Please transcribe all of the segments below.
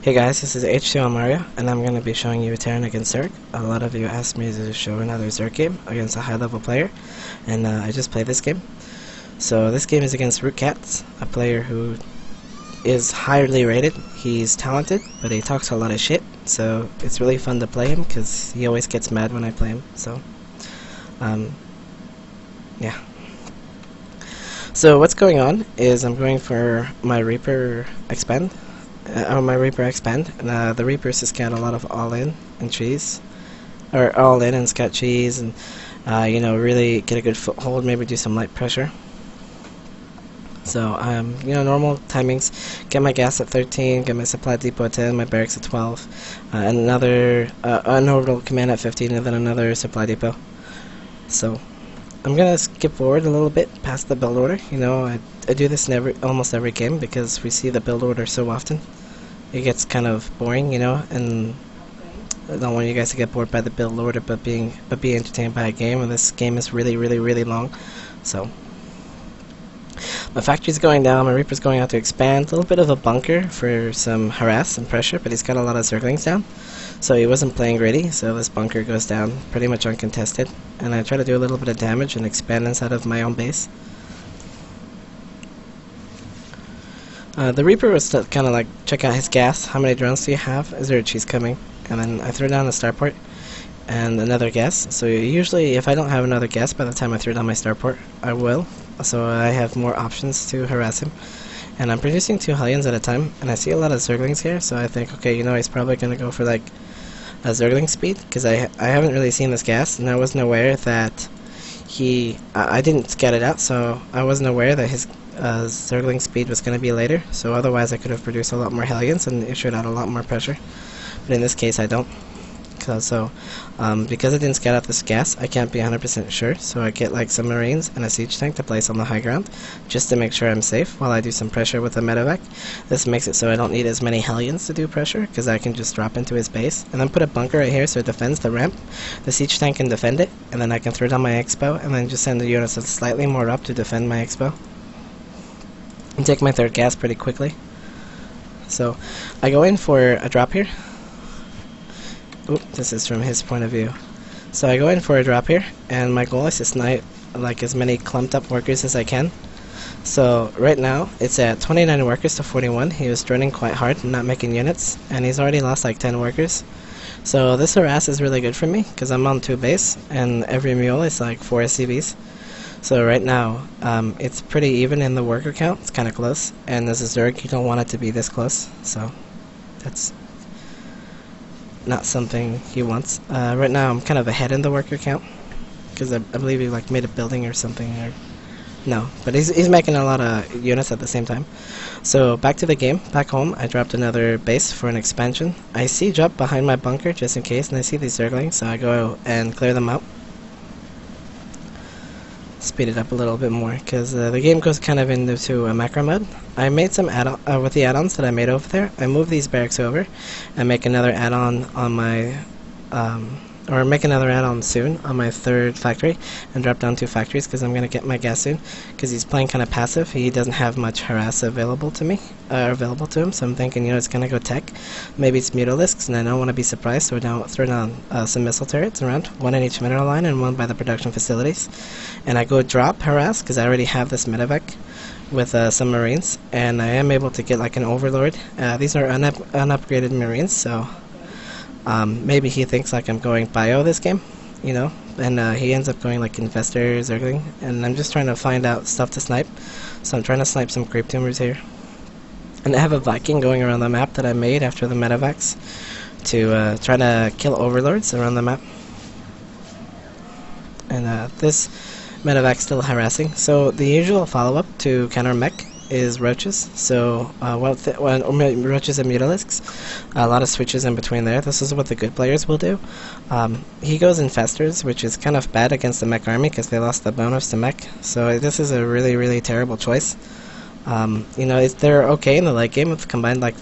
Hey guys, this is HTOMario, and I'm going to be showing you a Terran against Zerg. A lot of you asked me to show another Zerg game against a high-level player, and I just played this game. So this game is against CatZ, a player who is highly rated. He's talented, but he talks a lot of shit, so it's really fun to play him, because he always gets mad when I play him, so, yeah. So what's going on is I'm going for my Reaper Expand. My Reaper Expand. The Reapers just got a lot of all-in and cheese, or all-in and scout cheese, and you know, really get a good foothold. Maybe do some light pressure. So you know, normal timings: get my gas at 13, get my supply depot at 10, my barracks at 12, and another an orbital command at 15, and then another supply depot. So I'm gonna skip forward a little bit past the build order. You know, I do this in almost every game because we see the build order so often. It gets kind of boring, you know, and I don't want you guys to get bored by the build order, but be entertained by a game. And this game is really long. So my factory's going down. My Reaper's going out to expand. A little bit of a bunker for some harass and pressure, but he's got a lot of circlings down. So he wasn't playing greedy, so this bunker goes down pretty much uncontested. And I try to do a little bit of damage and expand inside of my own base. The Reaper was kind of like, check out his gas. How many drones do you have? Is there a cheese coming? And then I throw down a starport and another gas. So usually if I don't have another gas by the time I throw down my starport, I will. So I have more options to harass him. And I'm producing 2 Hellions at a time, and I see a lot of Zerglings here, so I think, okay, you know, he's probably going to go for like a Zergling speed, because I haven't really seen this gas, and I wasn't aware that I didn't scout it out, so I wasn't aware that his Zergling speed was going to be later, so otherwise I could have produced a lot more Hellions and issued out a lot more pressure, but in this case I don't. So because I didn't scout out this gas, I can't be 100% sure, so I get like some Marines and a siege tank to place on the high ground, just to make sure I'm safe while I do some pressure with the medevac. This makes it so I don't need as many Hellions to do pressure, because I can just drop into his base, and then put a bunker right here so it defends the ramp. The siege tank can defend it, and then I can throw down my expo, and then just send the units slightly more up to defend my expo. And take my 3rd gas pretty quickly. So I go in for a drop here. Oop, this is from his point of view. So I go in for a drop here, and my goal is to snipe like as many clumped up workers as I can. So right now it's at 29 workers to 41. He was running quite hard and not making units, and he's already lost like 10 workers. So this harass is really good for me because I'm on 2 base, and every mule is like 4 SCVs. So right now it's pretty even in the worker count. It's kind of close, and as a Zerg you don't want it to be this close, so that's not something he wants. Right now I'm kind of ahead in the worker count, because I believe he like made a building or something, or no, but he's making a lot of units at the same time. So back to the game, back home, I dropped another base for an expansion. I see drop behind my bunker just in case, and I see these Zerglings, so I go and clear them out. Speed it up a little bit more, because the game goes kind of into a macro mode. I made some add-on with the add-ons that I made over there. I moved these barracks over and make another add-on on my or make another add-on soon on my 3rd factory, and drop down 2 factories because I'm gonna get my gas soon, because he's playing kind of passive. He doesn't have much harass available to me, available to him, so I'm thinking, you know, it's gonna go tech. Maybe it's mutalisks, and I don't want to be surprised, so throw down some missile turrets around, 1 in each mineral line and 1 by the production facilities. And I go drop harass because I already have this medevac with some Marines, and I am able to get like an overlord. These are unupgraded Marines, so maybe he thinks like I'm going bio this game, you know, and he ends up going like Infestor, Zergling, and I'm just trying to find out stuff to snipe. So I'm trying to snipe some creep tumors here. And I have a Viking going around the map that I made after the medevacs to try to kill overlords around the map. And this medevac's still harassing. So the usual follow-up to counter Mech is roaches. So roaches and mutalisks, a lot of switches in between there. This is what the good players will do. He goes infestors, which is kind of bad against the Mech army because they lost the bonus to Mech. So this is a really terrible choice. You know, they're okay in the late game with combined like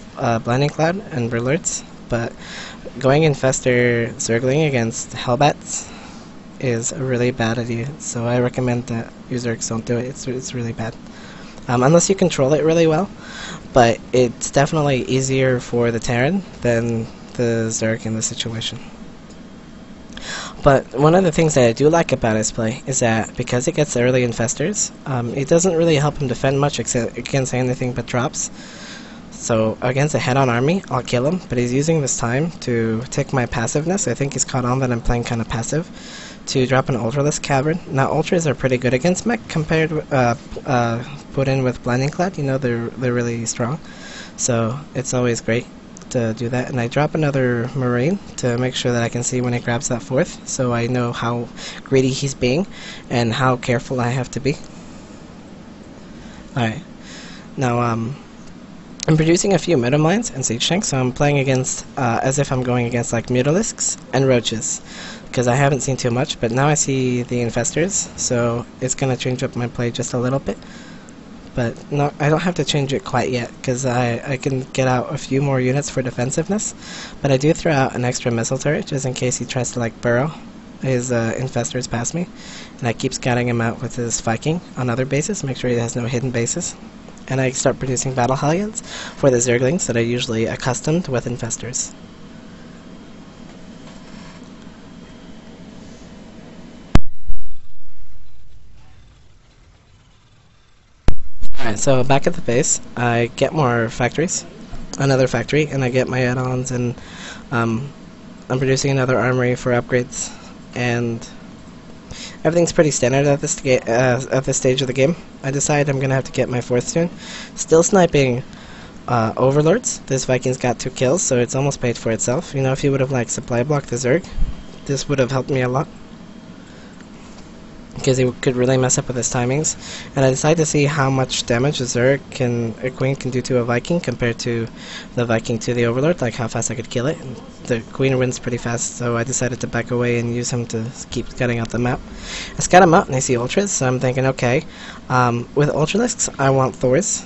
blinding cloud and verlords, but going infestor Zergling against Hellbats is a really bad idea. So I recommend that you Zergs don't do it. It's really bad. unless you control it really well. But it's definitely easier for the Terran than the Zerg in this situation. But one of the things that I do like about his play is that because it gets early infestors, it doesn't really help him defend much against anything but drops. So against a head-on army, I'll kill him, but he's using this time to take my passiveness. I think he's caught on that I'm playing kind of passive, to drop an Ultralisk Cavern. Now Ultras are pretty good against Mech compared put in with Blinding Clad. You know, they're really strong, so it's always great to do that. And I drop another Marine to make sure that I can see when he grabs that 4th, so I know how greedy he's being and how careful I have to be. Alright, now I'm producing a few Middle Mines and Siege Tanks, so I'm playing against, as if I'm going against like Mutalisks and Roaches, because I haven't seen too much, but now I see the Infestors, so it's going to change up my play just a little bit. But no, I don't have to change it quite yet, because I can get out a few more units for defensiveness, but I do throw out an extra missile turret, just in case he tries to like burrow his Infestors past me, and I keep scouting him out with his Viking on other bases, make sure he has no hidden bases. And I start producing Battle Hellions for the Zerglings that are usually accustomed with Infestors. Alright, so back at the base, I get more factories, another factory, and I get my add-ons, and I'm producing another armory for upgrades, and everything's pretty standard at this stage of the game. I decide I'm gonna have to get my 4th soon. Still sniping Overlords. This Viking's got 2 kills, so it's almost paid for itself. You know, if he would have like supply blocked the Zerg, this would have helped me a lot, because he could really mess up with his timings. And I decided to see how much damage a Queen can do to a Viking compared to the Viking to the Overlord, like how fast I could kill it. And the Queen wins pretty fast, so I decided to back away and use him to keep scouting out the map. I scout him out and I see Ultras, so I'm thinking, okay, with Ultralisks I want Thors,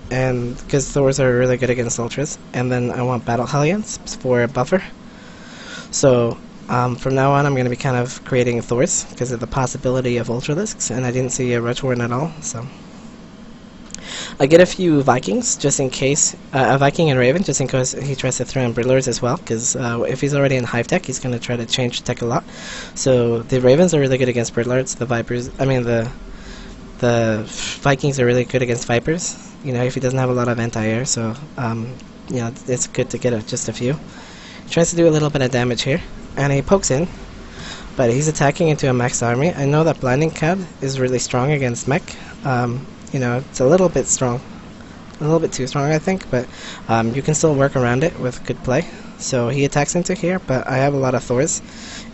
and because Thors are really good against Ultras, and then I want Battle Hellions for a buffer. So from now on I'm going to be kind of creating Thors because of the possibility of Ultralisks, and I didn't see a Roach Warren at all, so I get a few Vikings just in case, a Viking and Raven just in case he tries to throw in Broodlords as well, because if he's already in Hive Tech he's going to try to change tech a lot. So the Ravens are really good against Broodlords, the Vikings are really good against Vipers, you know, if he doesn't have a lot of anti-air, so you know, it's good to get just a few. He tries to do a little bit of damage here, and he pokes in, but he's attacking into a Mech's army. I know that Blinding Clad is really strong against Mech. You know, it's a little bit strong, a little bit too strong I think, but you can still work around it with good play. So he attacks into here, but I have a lot of Thors,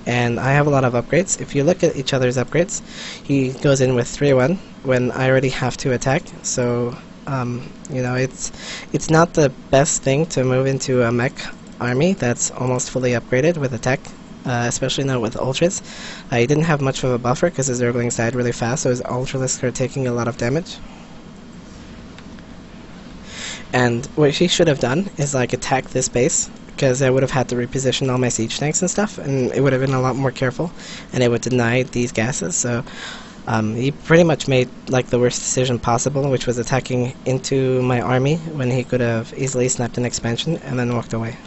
and I have a lot of upgrades. If you look at each other's upgrades, he goes in with 3-1 when I already have to attack, so you know, it's not the best thing to move into a Mech army that's almost fully upgraded with attack, especially now with Ultras. He didn't have much of a buffer because his Zerglings died really fast, so his Ultralisks are taking a lot of damage. And what he should have done is like attack this base, because I would have had to reposition all my siege tanks and stuff, and it would have been a lot more careful, and it would deny these gases. So he pretty much made like the worst decision possible, which was attacking into my army when he could have easily snapped an expansion and then walked away.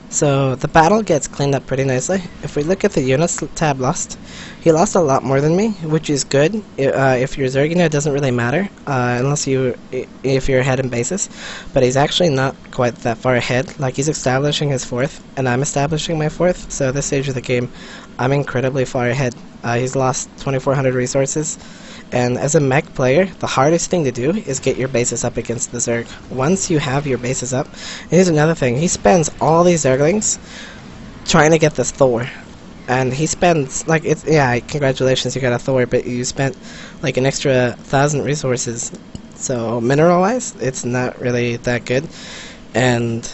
So the battle gets cleaned up pretty nicely. If we look at the units tab lost, he lost a lot more than me, which is good. If you're Zerging, it doesn't really matter, unless if you're ahead in bases. But he's actually not quite that far ahead. Like, he's establishing his 4th, and I'm establishing my 4th. So at this stage of the game, I'm incredibly far ahead. He's lost 2,400 resources. And as a Mech player, the hardest thing to do is get your bases up against the Zerg. Once you have your bases up, and here's another thing, he spends all these Zerglings trying to get this Thor. And he spends, like, yeah, congratulations, you got a Thor, but you spent like an extra 1,000 resources. So mineral-wise, it's not really that good. And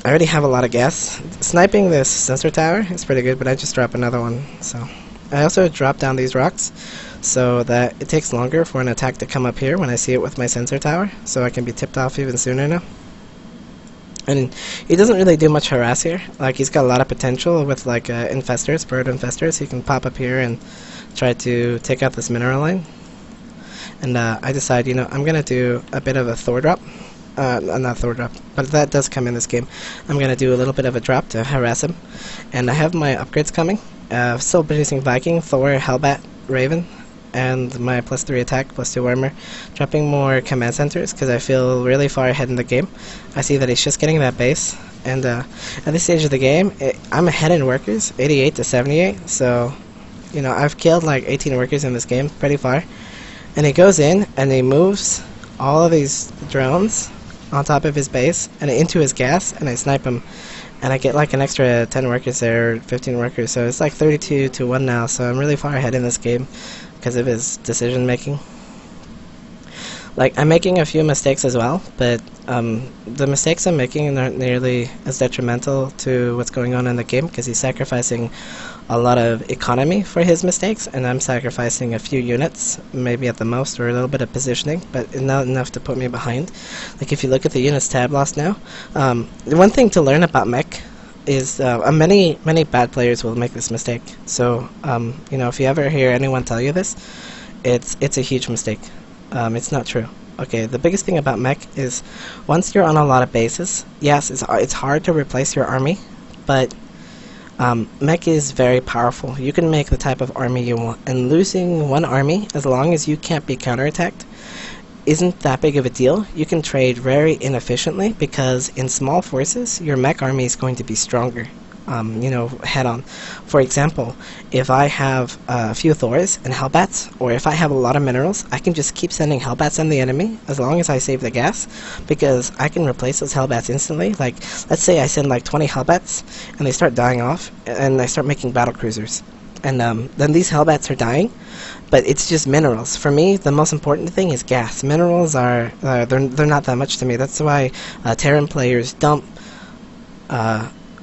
I already have a lot of gas. Sniping this sensor tower is pretty good, but I just dropped another one. So I also dropped down these rocks, so that it takes longer for an attack to come up here when I see it with my sensor tower, so I can be tipped off even sooner now. And he doesn't really do much harass here. Like, he's got a lot of potential with like infestors, bird infestors. He can pop up here and try to take out this mineral line. And I decide, you know, I'm gonna do a bit of a Thor drop. Not Thor drop, but that does come in this game. I'm gonna do a little bit of a drop to harass him. And I have my upgrades coming. Still producing Viking, Thor, Hellbat, Raven, and my +3 attack, +2 armor. Dropping more command centers because I feel really far ahead in the game. I see that he's just getting that base, and at this stage of the game, I'm ahead in workers, 88 to 78. So, you know, I've killed like 18 workers in this game, pretty far. And he goes in and he moves all of these drones on top of his base and into his gas, and I snipe him. And I get like an extra 10 workers there, 15 workers, so it's like 32 to 1 now, so I'm really far ahead in this game because of his decision making. Like, I'm making a few mistakes as well, but the mistakes I'm making aren't nearly as detrimental to what's going on in the game because he's sacrificing a lot of economy for his mistakes, and I'm sacrificing a few units, maybe at the most, or a little bit of positioning, but not enough to put me behind. Like, if you look at the units tab loss now, the one thing to learn about Mech is many bad players will make this mistake. So, you know, if you ever hear anyone tell you this, it's a huge mistake. It's not true. Okay, the biggest thing about Mech is once you're on a lot of bases, yes, it's hard to replace your army, but Mech is very powerful. You can make the type of army you want, and losing one army, as long as you can't be counterattacked, isn't that big of a deal. You can trade very inefficiently because in small forces, your Mech army is going to be stronger. You know, head on. For example, if I have a few Thors and Hellbats, or if I have a lot of minerals, I can just keep sending Hellbats on the enemy as long as I save the gas, because I can replace those Hellbats instantly. Like, let's say I send like 20 Hellbats and they start dying off, and I start making battle cruisers. And then these Hellbats are dying, but it's just minerals. For me, the most important thing is gas. Minerals are, they're not that much to me. That's why Terran players dump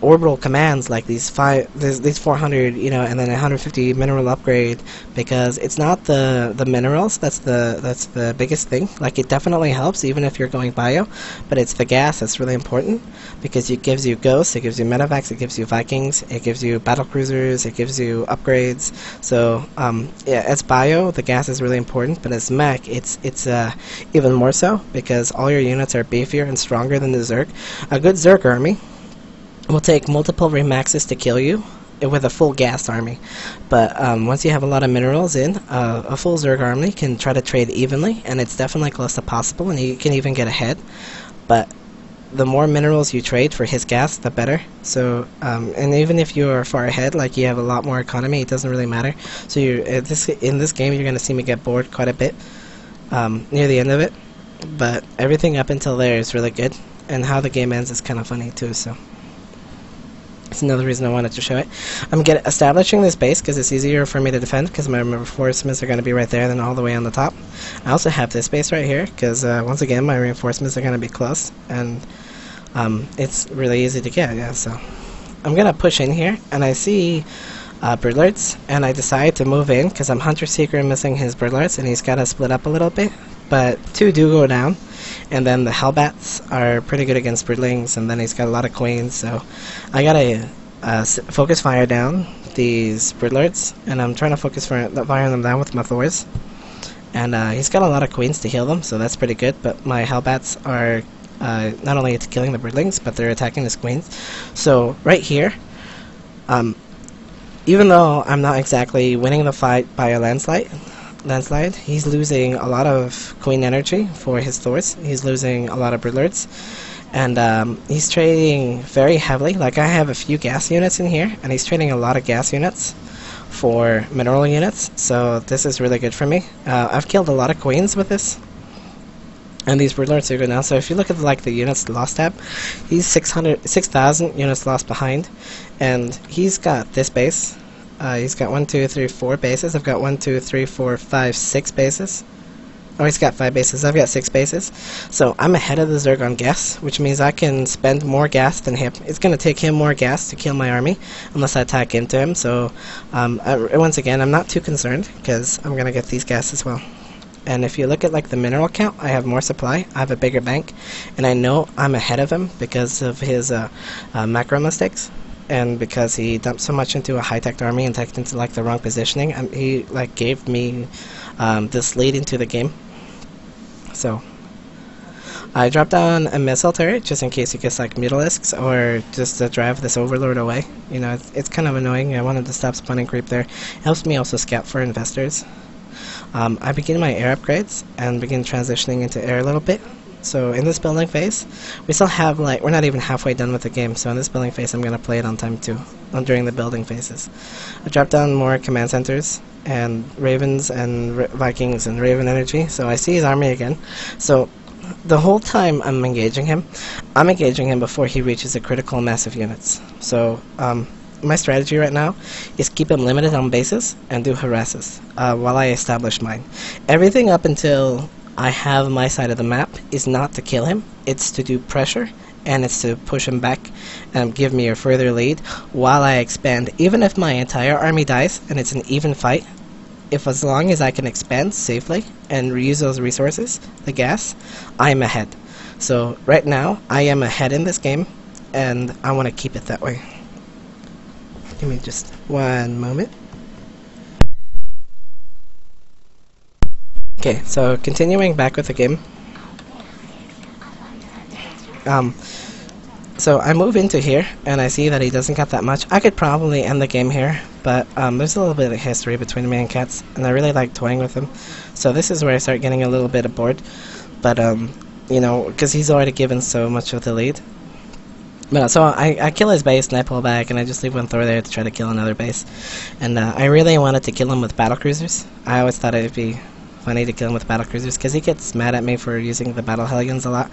orbital commands like these 400, you know, and then 150 mineral upgrade, because it's not the minerals that's the biggest thing. Like, it definitely helps even if you're going bio, but it's the gas that's really important, because it gives you ghosts, it gives you medevacs, it gives you Vikings, it gives you battle cruisers, it gives you upgrades. So yeah, as bio, the gas is really important, but as mech, it's even more so, because all your units are beefier and stronger than the Zerg. A good Zerg army will take multiple remaxes to kill you with a full gas army, but once you have a lot of minerals in, a full Zerg army can try to trade evenly, and it's definitely close to possible, and you can even get ahead. But the more minerals you trade for his gas, the better. So, and even if you are far ahead, like you have a lot more economy, it doesn't really matter. So in this game, you're going to see me get bored quite a bit near the end of it, but everything up until there is really good, and how the game ends is kind of funny too. So it's another reason I wanted to show it. I'm establishing this base because it's easier for me to defend, because my reinforcements are going to be right there, then all the way on the top. I also have this base right here because once again my reinforcements are going to be close, and it's really easy to get. Yeah, so I'm going to push in here, and I see Birdlords, and I decide to move in because I'm Hunter Seeker missing his Birdlords, and he's got to split up a little bit, but 2 do go down. And then the Hellbats are pretty good against Birdlings, and then he's got a lot of Queens, so I gotta focus fire down these Birdlords, and I'm trying to focus fire them down with my Thors. And he's got a lot of Queens to heal them, so that's pretty good, but my Hellbats are not only killing the Birdlings, but they're attacking his Queens. So right here, even though I'm not exactly winning the fight by a landslide, he's losing a lot of Queen energy for his Thors. He's losing a lot of Birdlords, and he's trading very heavily. Like, I have a few gas units in here, and he's trading a lot of gas units for mineral units, so this is really good for me. I've killed a lot of Queens with this, and these Birdlords are good now. So if you look at like the units lost tab, he's 6,000 units lost behind, and he's got this base. He's got 1, 2, 3, 4 bases. I've got 1, 2, 3, 4, 5, 6 bases. Oh, he's got 5 bases. I've got 6 bases. So I'm ahead of the Zerg on gas, which means I can spend more gas than him. It's going to take him more gas to kill my army, unless I attack into him. So once again, I'm not too concerned, because I'm going to get these gas as well. and if you look at like the mineral count, I have more supply, I have a bigger bank, and I know I'm ahead of him because of his macro mistakes, and because he dumped so much into a high-tech army and teched into like the wrong positioning. He like gave me this lead into the game. So I dropped down a missile turret just in case he gets like mutalisks, or just to drive this overlord away. You know, it's kind of annoying. I wanted to stop spawning creep there. It helps me also scout for investors. I begin my air upgrades and begin transitioning into air a little bit. So in this building phase, we still have like, we're not even halfway done with the game, so in this building phase I'm going to play it on time too, during the building phases. I dropped down more command centers and ravens and Vikings and Raven energy, so I see his army again. So the whole time I'm engaging him before he reaches a critical mass of units. So my strategy right now is keep him limited on bases and do harasses while I establish mine. Everything up until I have my side of the map is not to kill him, it's to do pressure, and it's to push him back and give me a further lead while I expand. Even if my entire army dies and it's an even fight, as long as I can expand safely and reuse those resources, the gas, I'm ahead. So right now I am ahead in this game, and I want to keep it that way. Give me just one moment. Okay, so continuing back with the game. So I move into here, and I see that he doesn't got that much. I could probably end the game here, but there's a little bit of history between me and CatZ, and I really like toying with him. So this is where I start getting a little bit bored. But, you know, because he's already given so much of the lead. But so I kill his base, and I pull back, and I just leave one Thor there to try to kill another base. And I really wanted to kill him with battlecruisers. I always thought it would be funny to kill him with battlecruisers, because he gets mad at me for using the battle hellions a lot.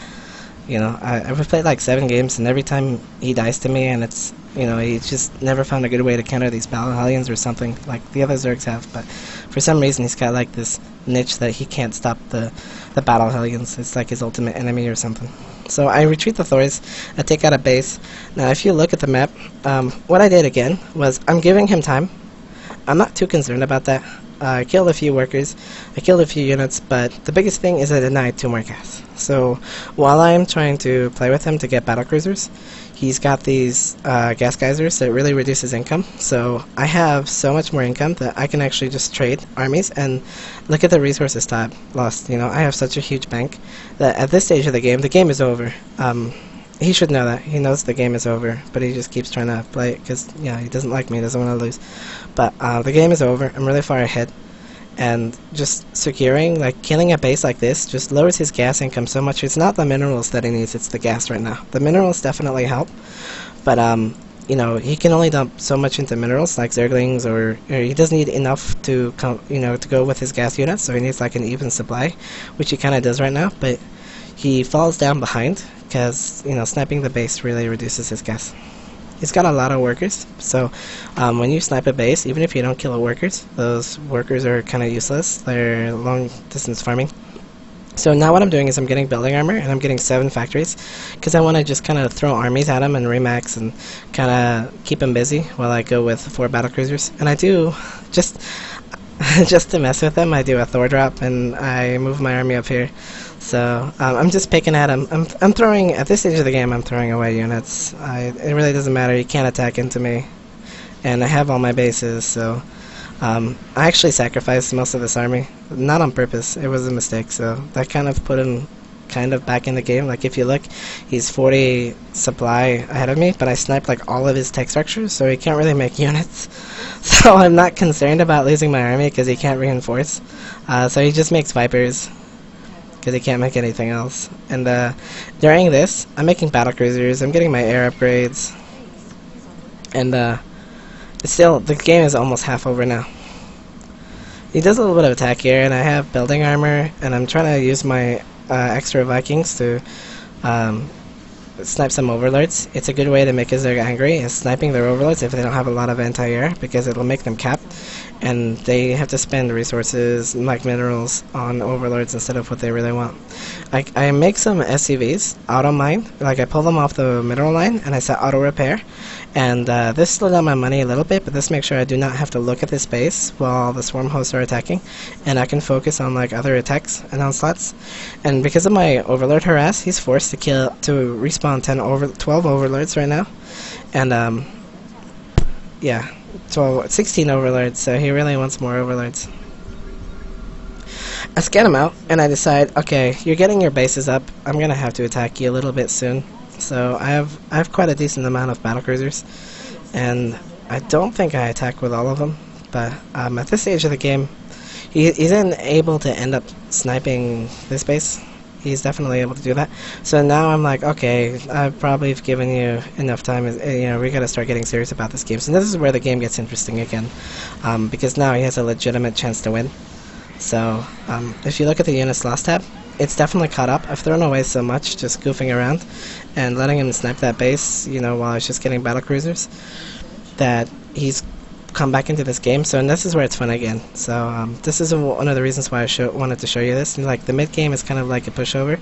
You know, I've played like 7 games, and every time he dies to me, and it's, you know, he's just never found a good way to counter these battle hellions or something like the other Zergs have. But for some reason, he's got like this niche that he can't stop the battle hellions. It's like his ultimate enemy or something. So I retreat the Thors, I take out a base. Now if you look at the map, what I did again was I'm giving him time. I'm not too concerned about that. I killed a few workers, I killed a few units, but the biggest thing is I denied 2 more gas. So while I'm trying to play with him to get battlecruisers, he's got these gas geysers that really reduces income. So I have so much more income that I can actually just trade armies, and look at the resources tab lost. You know, I have such a huge bank that at this stage of the game is over. He should know that. He knows the game is over, but he just keeps trying to play it because, yeah, he doesn't like me, he doesn't want to lose. But the game is over. I'm really far ahead. And just securing, like killing a base like this, just lowers his gas income so much. It's not the minerals that he needs, it's the gas right now. The minerals definitely help, but you know, he can only dump so much into minerals like Zerglings, or he doesn't need enough to to go with his gas units, so he needs like an even supply, which he kind of does right now. But he falls down behind because, you know, sniping the base really reduces his gas. He's got a lot of workers, so when you snipe a base, even if you don't kill the workers, those workers are kind of useless. They're long distance farming. So now what I'm doing is I'm getting building armor, and I'm getting 7 factories, because I want to just kind of throw armies at him and remax and kind of keep him busy while I go with 4 battlecruisers. And I do, just to mess with him, I do a Thor drop, and I move my army up here. So I'm just picking at him. I'm throwing, at this stage of the game, I'm throwing away units. It really doesn't matter, he can't attack into me. And I have all my bases, so I actually sacrificed most of this army. Not on purpose, it was a mistake, so that kind of put him kind of back in the game. Like if you look, he's 40 supply ahead of me, but I sniped like all of his tech structures, so he can't really make units. So I'm not concerned about losing my army because he can't reinforce. So he just makes Vipers, because he can't make anything else. And during this, I'm making battlecruisers, I'm getting my air upgrades, and still, the game is almost half over now. He does a little bit of attack here, and I have building armor, and I'm trying to use my extra Vikings to snipe some overlords. It's a good way to make his Zerg angry, is sniping their overlords if they don't have a lot of anti-air, because it'll make them cap. and they have to spend resources like minerals on overlords instead of what they really want. I make some SCVs, auto mine, like I pull them off the mineral line and I set auto repair, and this slowed down my money a little bit, but this makes sure I do not have to look at this base while the swarm hosts are attacking, and I can focus on like other attacks and onslaughts. And because of my overlord harass, he's forced to respawn 12 overlords right now, and yeah, 16 overlords, so he really wants more overlords. I scan him out, and I decide, okay, you're getting your bases up, I'm gonna have to attack you a little bit soon. So I have quite a decent amount of battlecruisers, and I don't think I attack with all of them, but at this stage of the game, he's able to end up sniping this base. He's definitely able to do that. So now I'm like, okay, I've probably given you enough time. You know, we gotta start getting serious about this game. So this is where the game gets interesting again, because now he has a legitimate chance to win. So if you look at the units lost tab, it's definitely caught up. I've thrown away so much just goofing around and letting him snipe that base, you know, while I was just getting battlecruisers, that he's come back into this game. So and this is where it's fun again. So this is one of the reasons why I wanted to show you this. And, like, the mid game is kind of like a pushover,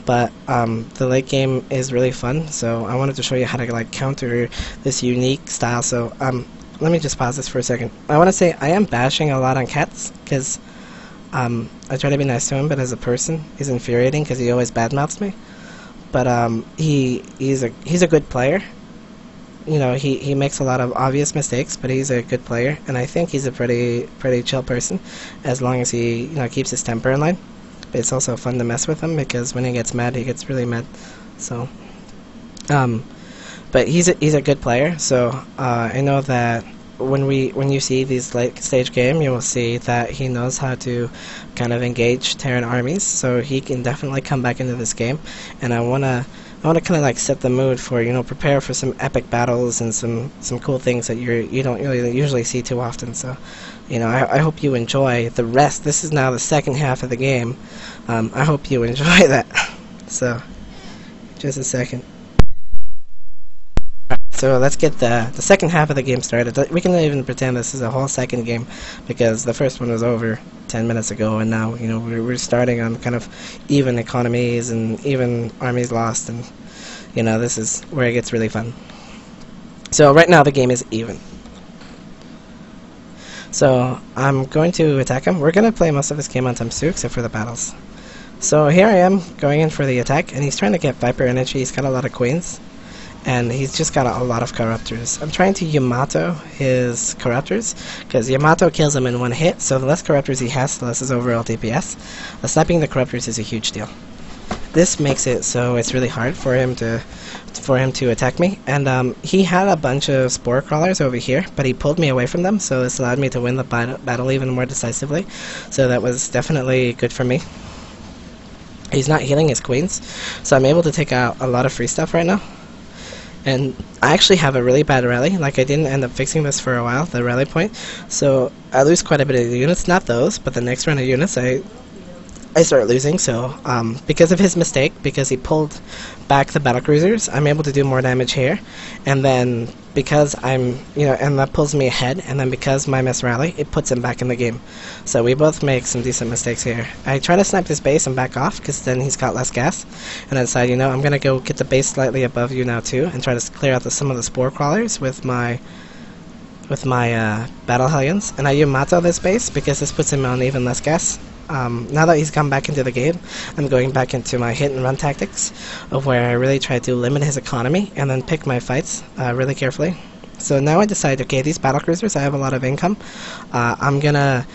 but the late game is really fun. So I wanted to show you how to like counter this unique style. So let me just pause this for a second. I want to say I am bashing a lot on CatZ because I try to be nice to him, but as a person, he's infuriating because he always badmouths me. But he's a good player. You know, he makes a lot of obvious mistakes, but he's a good player, and I think he's a pretty chill person, as long as he, you know, keeps his temper in line. But it's also fun to mess with him because when he gets mad, he gets really mad. So, but he's a good player. So I know that when you see these late stage game, you will see that he knows how to kind of engage Terran armies. So he can definitely come back into this game, and I wanna kind of like set the mood for, you know, prepare for some epic battles and some cool things that you don't really usually see too often. So, you know, I hope you enjoy the rest. This is now the second half of the game. I hope you enjoy that. So, just a second. So let's get the second half of the game started. We can even pretend this is a whole second game, because the first one was over 10 minutes ago, and now, you know, we're starting on kind of even economies and even armies lost, and, you know, this is where it gets really fun. So right now the game is even. So I'm going to attack him. We're going to play most of this game on times 2, except for the battles. So here I am going in for the attack, and he's trying to get Viper energy. He's got a lot of queens, and he's just got a lot of corruptors. I'm trying to Yamato his corruptors, because Yamato kills him in one hit, so the less corruptors he has, the less his overall DPS. Sniping the corruptors is a huge deal. This makes it so it's really hard for him to attack me, and he had a bunch of spore crawlers over here, but he pulled me away from them, so this allowed me to win the battle even more decisively. So that was definitely good for me. He's not healing his queens, so I'm able to take out a lot of free stuff right now. And I actually have a really bad rally. Like, I didn't end up fixing this for a while, the rally point. So I lose quite a bit of the units, not those, but the next round of units I start losing. So because of his mistake, because he pulled back the battlecruisers, I'm able to do more damage here. And then because I'm, you know, and that pulls me ahead, and then because my miss rally, it puts him back in the game. So we both make some decent mistakes here. I try to snipe this base and back off, because then he's got less gas. And I decide, you know, I'm gonna go get the base slightly above you now too, and try to clear out some of the spore crawlers with my battle hellions. And I Yamato this base because this puts him on even less gas. Now that he's come back into the game, I'm going back into my hit and run tactics, of where I really try to limit his economy and then pick my fights really carefully. So now I decide, okay, these battlecruisers, I have a lot of income. I'm gonna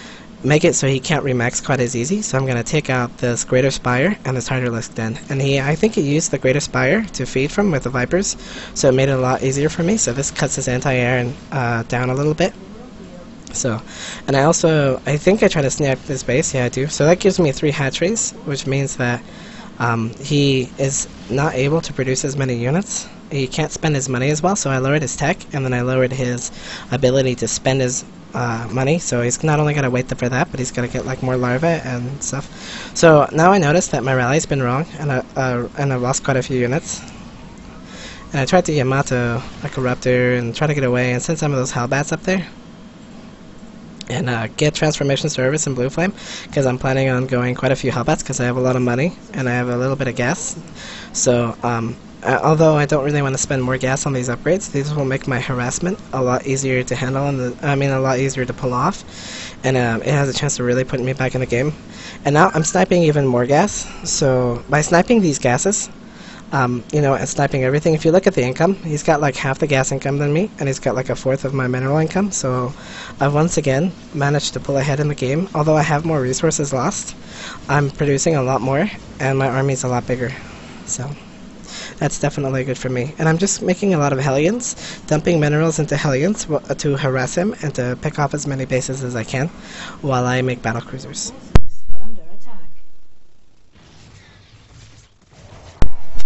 make it so he can't remax quite as easy, so I'm gonna take out this Greater Spire and this Hydralisk Den. And I think he used the Greater Spire to feed from with the Vipers, so it made it a lot easier for me. So this cuts his anti-air down a little bit. So, and I think I try to snipe this base, yeah I do. So that gives me 3 hatcheries, which means that he is not able to produce as many units. He can't spend his money as well, so I lowered his tech, and then I lowered his ability to spend his money. So he's not only got to wait for that, but he's got to get like more larvae and stuff. So now I noticed that my rally's been wrong, and I've lost quite a few units. And I tried to Yamato a Corruptor and try to get away and send some of those Hellbats up there. and get transformation service in Blue Flame, because I'm planning on going quite a few Hellbats because I have a lot of money and I have a little bit of gas. So although I don't really want to spend more gas on these upgrades, these will make my harassment a lot easier to handle, and a lot easier to pull off, and it has a chance to really put me back in the game. And now I'm sniping even more gas, so by sniping these gases, and sniping everything, if you look at the income, he's got like half the gas income than me, and he's got like a fourth of my mineral income, so I've once again managed to pull ahead in the game. Although I have more resources lost, I'm producing a lot more, and my army's a lot bigger, so that's definitely good for me. And I'm just making a lot of Hellions, dumping minerals into Hellions to harass him and to pick off as many bases as I can while I make battlecruisers.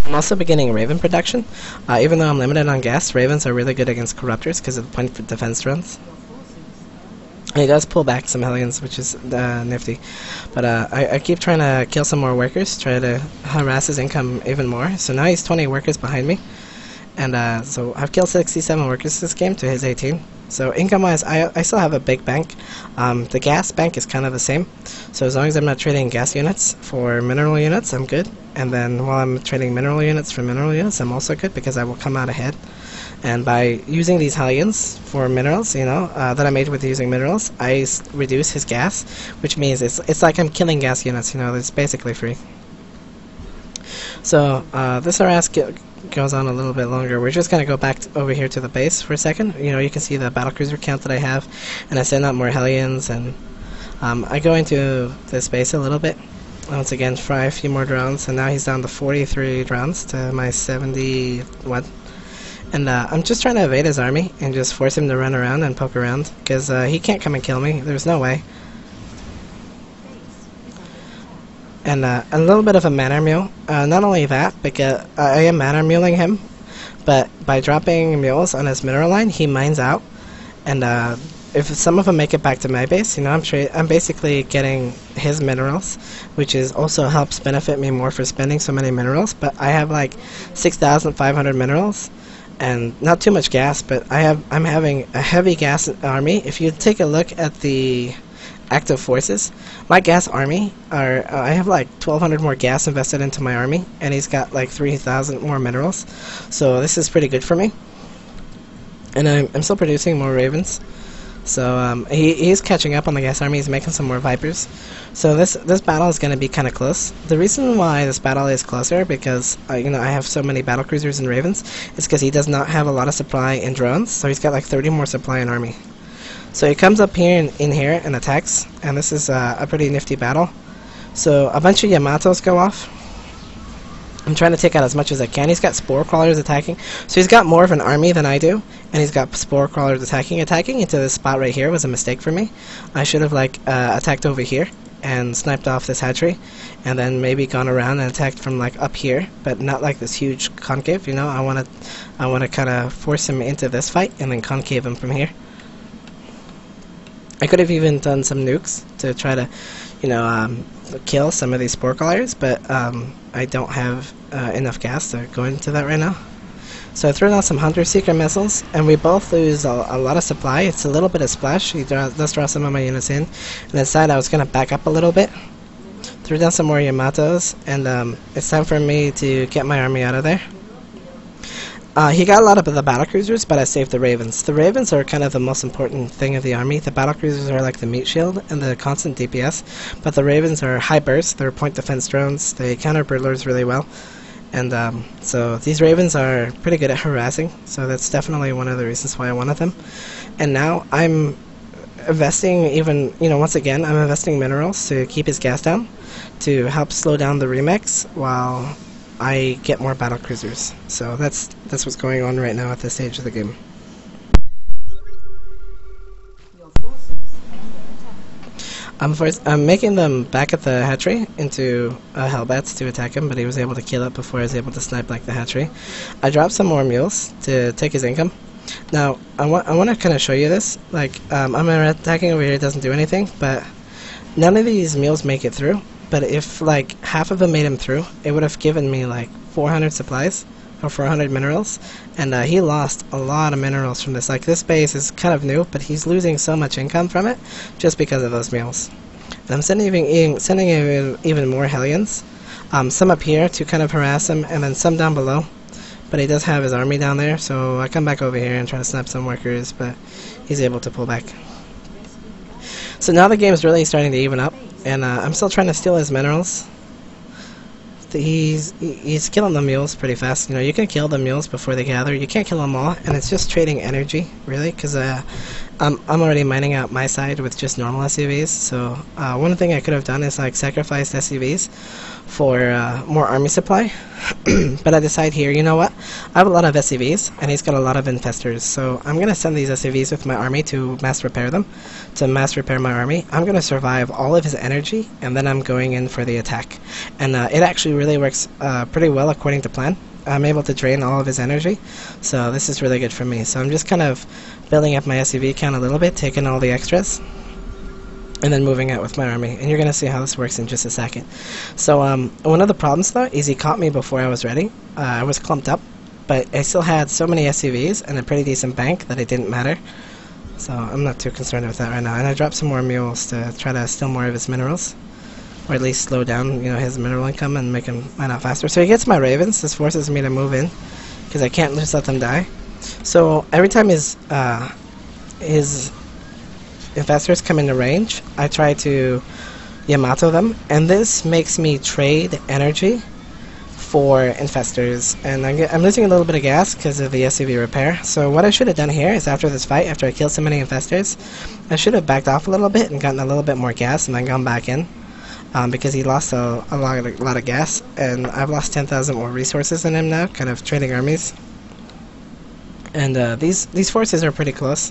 I'm also beginning Raven production. Even though I'm limited on gas, Ravens are really good against Corruptors because of the point of defense runs. And he does pull back some Hellions, which is nifty. But I keep trying to kill some more workers, try to harass his income even more. So now he's 20 workers behind me. And so I've killed 67 workers this game to his 18. So income-wise, I still have a big bank. The gas bank is kind of the same. So as long as I'm not trading gas units for mineral units, I'm good. And then while I'm trading mineral units for mineral units, I'm also good because I will come out ahead. And by using these Hellions for minerals, that I made with using minerals, I reduce his gas, which means it's like I'm killing gas units. It's basically free. So this harass goes on a little bit longer. We're just going to go back over here to the base for a second. You can see the battlecruiser count that I have, and I send out more Hellions, and I go into this base a little bit. Once again, fry a few more drones, and now he's down to 43 drones to my 71. And I'm just trying to evade his army and just force him to run around and poke around, because he can't come and kill me. There's no way. And a little bit of a manner mule. Not only that, because I am manner muling him, but by dropping mules on his mineral line, he mines out. And if some of them make it back to my base, I'm basically getting his minerals, which is also helps benefit me more for spending so many minerals. But I have like 6,500 minerals, and not too much gas. But I'm having a heavy gas army. If you take a look at the active forces, my gas army I have like 1,200 more gas invested into my army, and he's got like 3,000 more minerals, so this is pretty good for me. And I'm still producing more Ravens, so he's catching up on the gas army. He's making some more Vipers, so this battle is going to be kind of close. The reason why this battle is closer, because I have so many battlecruisers and Ravens, is because he does not have a lot of supply in drones, so he's got like 30 more supply in army. So he comes up here in here and attacks, and this is a pretty nifty battle. So a bunch of Yamatos go off. I'm trying to take out as much as I can. He's got Spore Crawlers attacking, so he's got more of an army than I do, and he's got Spore Crawlers attacking. Attacking into this spot right here was a mistake for me. I should have attacked over here and sniped off this hatchery, and then maybe gone around and attacked from like up here, but not like this huge concave. I want to kind of force him into this fight and then concave him from here. I could have even done some nukes to try to, kill some of these Spore Crawlers, but I don't have enough gas to go into that right now. So I threw down some Hunter Seeker missiles, and we both lose a lot of supply. It's a little bit of splash. He does draw some of my units in. And inside I was going to back up a little bit. Threw down some more Yamatos, and it's time for me to get my army out of there. He got a lot of the battlecruisers, but I saved the Ravens. The Ravens are kind of the most important thing of the army. The battlecruisers are like the meat shield and the constant DPS, but the Ravens are high burst. They're point defense drones. They counter brittlers really well, and so these Ravens are pretty good at harassing. So that's definitely one of the reasons why I wanted them. And now I'm investing even, once again, I'm investing minerals to keep his gas down, to help slow down the remix while I get more battlecruisers. So that's what's going on right now at this stage of the game. I'm making them back at the hatchery into Hellbats to attack him, but he was able to kill it before I was able to snipe like the hatchery. I dropped some more mules to take his income. Now I want to kind of show you this. I'm attacking over here, it doesn't do anything, but none of these mules make it through. But if like half of them made him through, it would have given me like 400 supplies, or 400 minerals, and he lost a lot of minerals from this. Like, this base is kind of new, but he's losing so much income from it just because of those meals. And I'm sending even more Hellions, some up here to kind of harass him, and then some down below. But he does have his army down there, so I come back over here and try to snap some workers, but he's able to pull back. So now the game's really starting to even up, and I'm still trying to steal his minerals. He's killing the mules pretty fast. You know, you can kill the mules before they gather. You can't kill them all, and it's just trading energy, really, because I'm already mining out my side with just normal SCVs. So one thing I could have done is like sacrificed SCVs for more army supply. But I decide here, you know what? I have a lot of SCVs, and he's got a lot of infestors. So I'm gonna send these SCVs with my army to mass repair them, to mass repair my army. I'm gonna survive all of his energy, and then I'm going in for the attack. And it actually really works pretty well according to plan. I'm able to drain all of his energy, so this is really good for me. So I'm just kind of building up my SCV count a little bit, taking all the extras, and then moving out with my army. And you're going to see how this works in just a second. So one of the problems, though, is he caught me before I was ready. I was clumped up, but I still had so many SCVs and a pretty decent bank that it didn't matter. So I'm not too concerned with that right now. And I dropped some more mules to try to steal more of his minerals, or at least slow down, you know, his mineral income and make him mine out faster. So he gets my ravens. This forces me to move in because I can't just let them die. So every time his infestors come into range, I try to Yamato them, and this makes me trade energy for infestors. And I'm losing a little bit of gas because of the SCV repair. So what I should have done here is, after this fight, after I killed so many infestors, I should have backed off a little bit and gotten a little bit more gas and then gone back in. Because he lost a lot of gas, and I've lost 10,000 more resources in him now, kind of trading armies. And these forces are pretty close.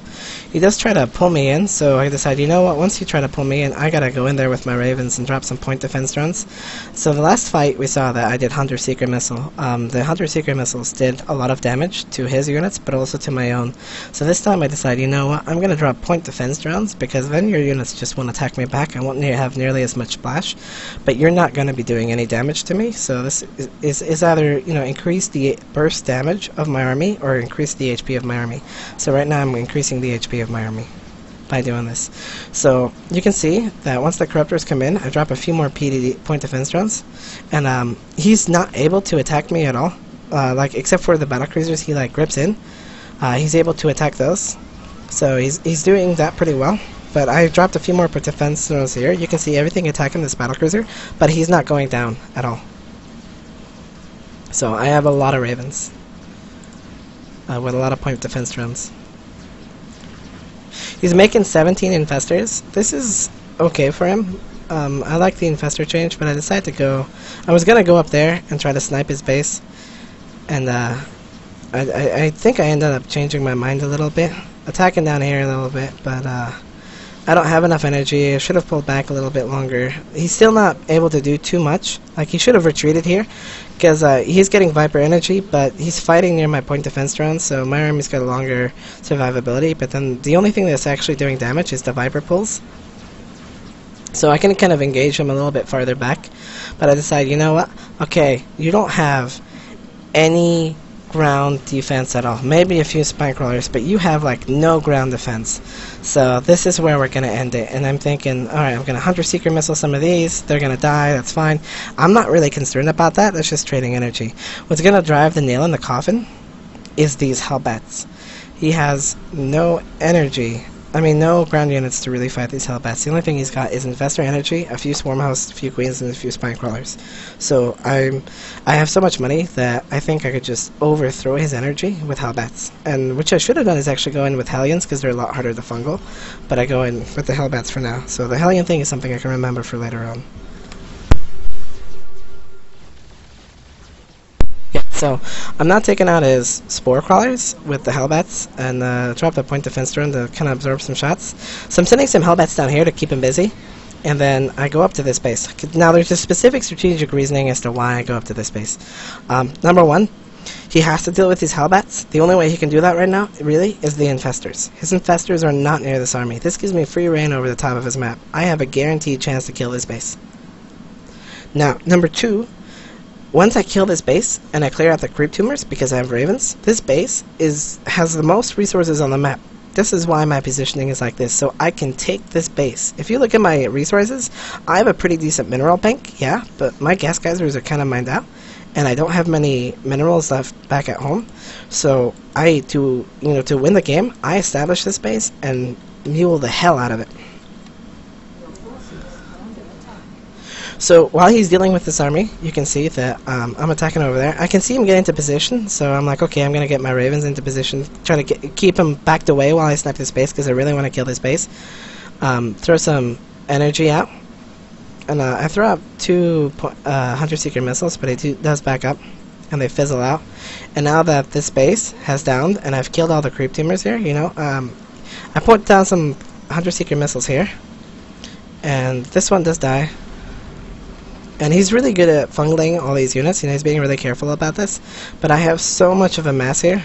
He does try to pull me in, so I decide, you know what, once you try to pull me in, I gotta go in there with my ravens and drop some point defense drones. So the last fight we saw that I did Hunter Seeker Missile. The Hunter Seeker Missiles did a lot of damage to his units, but also to my own. So this time I decide, you know what, I'm gonna drop point defense drones, because then your units just won't attack me back. I won't have nearly as much splash, but you're not gonna be doing any damage to me. So this is either, you know, increase the burst damage of my army or increase the HP of my army. So right now I'm increasing the HP of my army by doing this. So you can see that once the corruptors come in, I drop a few more PDD, point defense drones, and he's not able to attack me at all. Like, except for the battlecruisers, he like grips in. He's able to attack those. So he's doing that pretty well. But I dropped a few more defense drones here. You can see everything attacking this battlecruiser, but he's not going down at all. So I have a lot of ravens. With a lot of point defense drones. He's making 17 infestors. This is okay for him. I like the infestor change, but I decided to go... I was going to go up there and try to snipe his base. And I think I ended up changing my mind a little bit. Attacking down here a little bit, but I don't have enough energy. I should have pulled back a little bit longer. He's still not able to do too much. Like, he should have retreated here, because he's getting Viper energy, but he's fighting near my point defense drones, so my army's got a longer survivability. But then the only thing that's actually doing damage is the Viper pulls. So I can kind of engage him a little bit farther back. But I decide, you know what? Okay, you don't have any ground defense at all. Maybe a few spine crawlers, but you have like no ground defense. So this is where we're going to end it. And I'm thinking, alright, I'm going to Hunter Seeker Missile some of these. They're going to die. That's fine. I'm not really concerned about that. That's just trading energy. What's going to drive the nail in the coffin is these Hellbats. He has no energy. I mean, no ground units to really fight these Hellbats. The only thing he's got is Infestor energy, a few Swarm Hosts, a few Queens, and a few Spine Crawlers. So I have so much money that I think I could just overthrow his energy with Hellbats. And which I should have done is actually go in with Hellions, because they're a lot harder to fungal. But I go in with the Hellbats for now. So the Hellion thing is something I can remember for later on. Yeah, so I'm not taking out his Spore Crawlers with the Hellbats, and drop the point defense drone to kind of absorb some shots. So I'm sending some Hellbats down here to keep him busy, and then I go up to this base. Now there's a specific strategic reasoning as to why I go up to this base. Number one, he has to deal with these Hellbats. The only way he can do that right now, really, is the Infestors. His Infestors are not near this army. This gives me free reign over the top of his map. I have a guaranteed chance to kill this base. Now, number two, once I kill this base and I clear out the creep tumors because I have ravens, this base has the most resources on the map. This is why my positioning is like this, so I can take this base. If you look at my resources, I have a pretty decent mineral bank, yeah, but my gas geysers are kind of mined out, and I don't have many minerals left back at home. So to win the game, I establish this base and mule the hell out of it. So while he's dealing with this army, you can see that I'm attacking over there. I can see him get into position, so I'm like, okay, I'm going to get my ravens into position, try to keep him backed away while I snipe this base, because I really want to kill this base. Throw some energy out, and I throw out 2 Hunter Seeker missiles, but it does back up, and they fizzle out. And now that this base has downed, and I've killed all the creep teamers here, I put down some Hunter Seeker missiles here, and this one does die. And he's really good at fungling all these units. He's being really careful about this. But I have so much of a mass here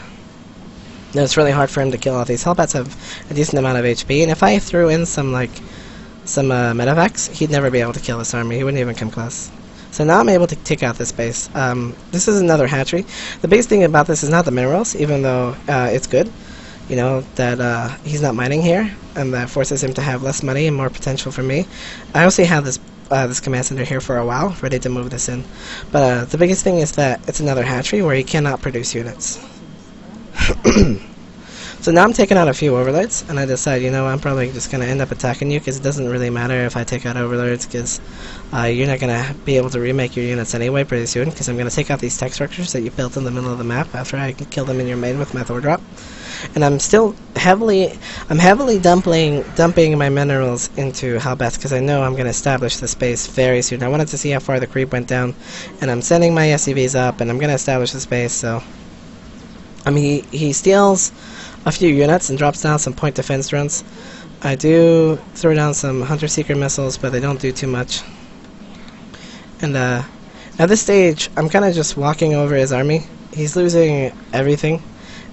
that it's really hard for him to kill all these. Hellbats have a decent amount of HP, and if I threw in some medevacs, he'd never be able to kill this army. He wouldn't even come close. So now I'm able to take out this base. This is another hatchery. The biggest thing about this is not the minerals, even though it's good. That he's not mining here, and that forces him to have less money and more potential for me. I also have this command center here for a while, ready to move this in. But the biggest thing is that it's another hatchery where he cannot produce units. So now I'm taking out a few overlords, and I decide, I'm probably just going to end up attacking you, because it doesn't really matter if I take out overlords, because you're not going to be able to remake your units anyway pretty soon, because I'm going to take out these tech structures that you built in the middle of the map after I can kill them in your main with my Thor drop. And I'm still heavily dumping my minerals into Hellbats, because I know I'm going to establish the space very soon. I wanted to see how far the creep went down, and I'm sending my SCVs up, and I'm going to establish the space. So, he steals a few units and drops down some point defense drones. I do throw down some Hunter Seeker missiles, but they don't do too much. And at this stage, I'm kind of just walking over his army. He's losing everything.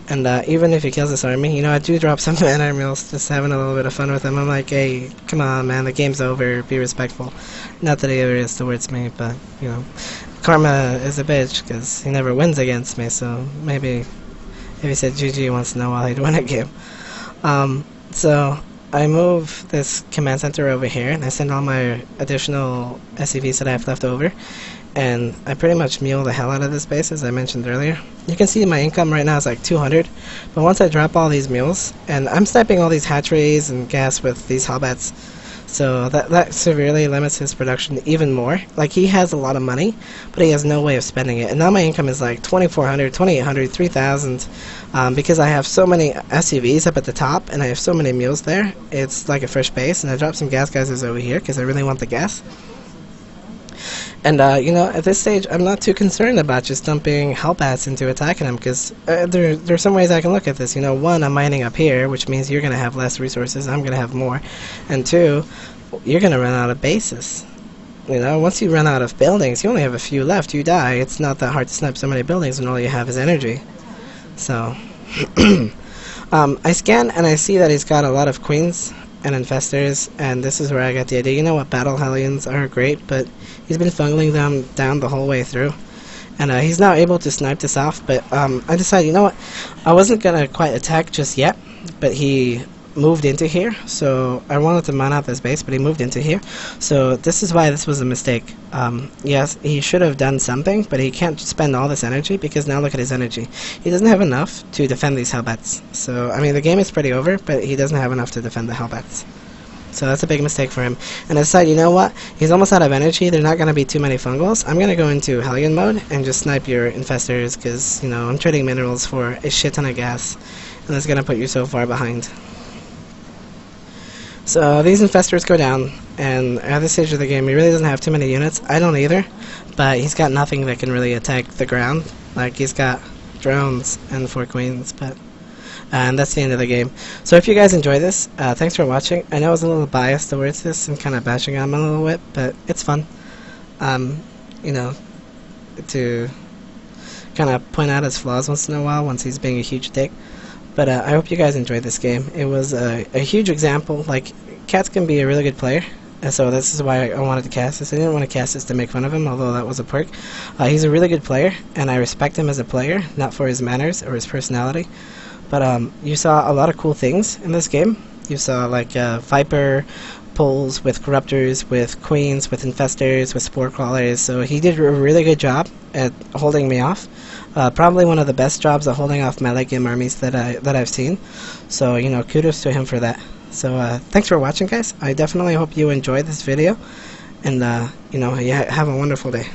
And even if he kills this army, I do drop some man-armils, just having a little bit of fun with him. I'm like, hey, come on, man, the game's over, be respectful. Not that he ever is towards me, but, karma is a bitch, because he never wins against me, so maybe if he said GG once in a while, he'd win a game. So I move this command center over here, and I send all my additional SCVs that I have left over. And I pretty much mule the hell out of this base, as I mentioned earlier. You can see my income right now is like 200, but once I drop all these mules, and I'm sniping all these hatcheries and gas with these Hellbats, so that severely limits his production even more. Like, he has a lot of money, but he has no way of spending it. And now my income is like 2,400, 2,800, 3,000, because I have so many SCVs up at the top, and I have so many mules there. It's like a fresh base, and I dropped some gas geysers over here, because I really want the gas. And, at this stage, I'm not too concerned about just dumping Hellbats into attacking them, because there's some ways I can look at this. One, I'm mining up here, which means you're going to have less resources, I'm going to have more. And two, you're going to run out of bases. Once you run out of buildings, you only have a few left, you die. It's not that hard to snipe so many buildings when all you have is energy. So, I scan and I see that he's got a lot of queens and infestors, and this is where I got the idea. Battle Hellions are great, but he's been funneling them down the whole way through, and he's now able to snipe this off. But I decided, I wasn't gonna quite attack just yet, but he moved into here, so I wanted to mine out this base, but he moved into here. So this is why this was a mistake. Yes, he should have done something, but he can't spend all this energy, because now look at his energy. He doesn't have enough to defend these Hellbats. So, the game is pretty over, but he doesn't have enough to defend the Hellbats. So that's a big mistake for him. And I decided, he's almost out of energy, there are not going to be too many fungals. I'm going to go into Hellion mode and just snipe your infestors, because, I'm trading minerals for a shit ton of gas, and that's going to put you so far behind. So these infestors go down, and at this stage of the game he really doesn't have too many units. I don't either, but he's got nothing that can really attack the ground. Like, he's got drones and 4 queens, and that's the end of the game. So if you guys enjoy this, thanks for watching. I know I was a little biased towards this and kind of bashing on him a little bit, but it's fun, to kind of point out his flaws once in a while once he's being a huge dick. But I hope you guys enjoyed this game. It was a huge example. Like, CatZ can be a really good player, And so this is why I wanted to cast this. I didn't want to cast this to make fun of him, although that was a perk. He's a really good player, and I respect him as a player, not for his manners or his personality. But you saw a lot of cool things in this game. You saw like Viper pulls with Corruptors, with Queens, with Infestors, with Spore Crawlers. So he did a really good job at holding me off. Probably one of the best jobs at holding off my late game armies that I've seen. So you know, kudos to him for that. So thanks for watching, guys. I definitely hope you enjoyed this video, and you know, have a wonderful day.